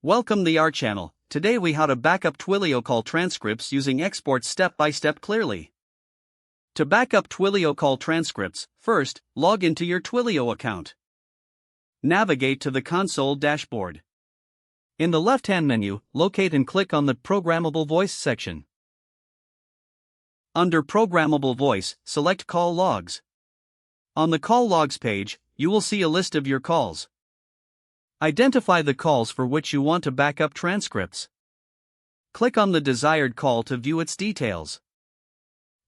Welcome to our channel. Today we how to backup Twilio call transcripts using exports step by step clearly. To backup Twilio call transcripts, first, log into your Twilio account. Navigate to the console dashboard. In the left-hand menu, locate and click on the Programmable Voice section. Under Programmable Voice, select Call Logs. On the Call Logs page, you will see a list of your calls. Identify the calls for which you want to backup transcripts. Click on the desired call to view its details.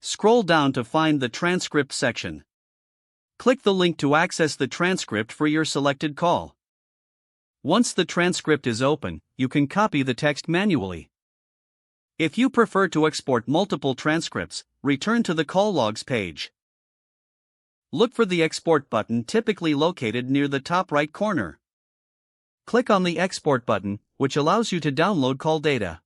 Scroll down to find the Transcript section. Click the link to access the transcript for your selected call. Once the transcript is open, you can copy the text manually. If you prefer to export multiple transcripts, return to the Call Logs page. Look for the Export button typically located near the top right corner. Click on the Export button, which allows you to download call data.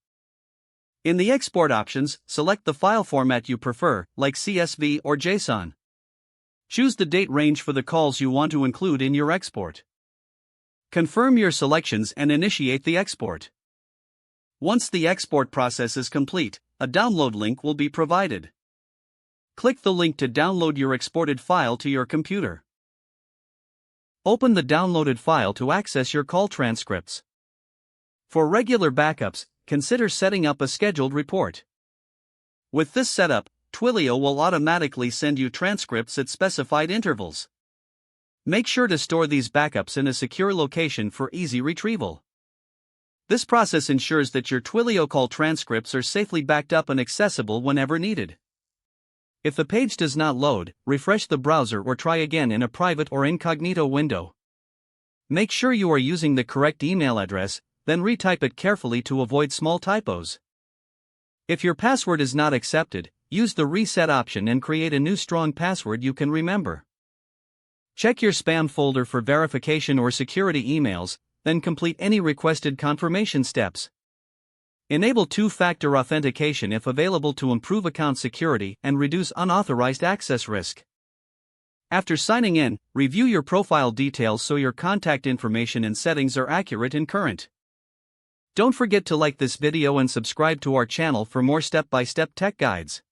In the Export options, select the file format you prefer, like CSV or JSON. Choose the date range for the calls you want to include in your export. Confirm your selections and initiate the export. Once the export process is complete, a download link will be provided. Click the link to download your exported file to your computer. Open the downloaded file to access your call transcripts. For regular backups, consider setting up a scheduled report. With this setup, Twilio will automatically send you transcripts at specified intervals. Make sure to store these backups in a secure location for easy retrieval. This process ensures that your Twilio call transcripts are safely backed up and accessible whenever needed. If the page does not load, refresh the browser or try again in a private or incognito window. Make sure you are using the correct email address, then retype it carefully to avoid small typos. If your password is not accepted, use the reset option and create a new strong password you can remember. Check your spam folder for verification or security emails, then complete any requested confirmation steps. Enable two-factor authentication if available to improve account security and reduce unauthorized access risk. After signing in, review your profile details so your contact information and settings are accurate and current. Don't forget to like this video and subscribe to our channel for more step-by-step tech guides.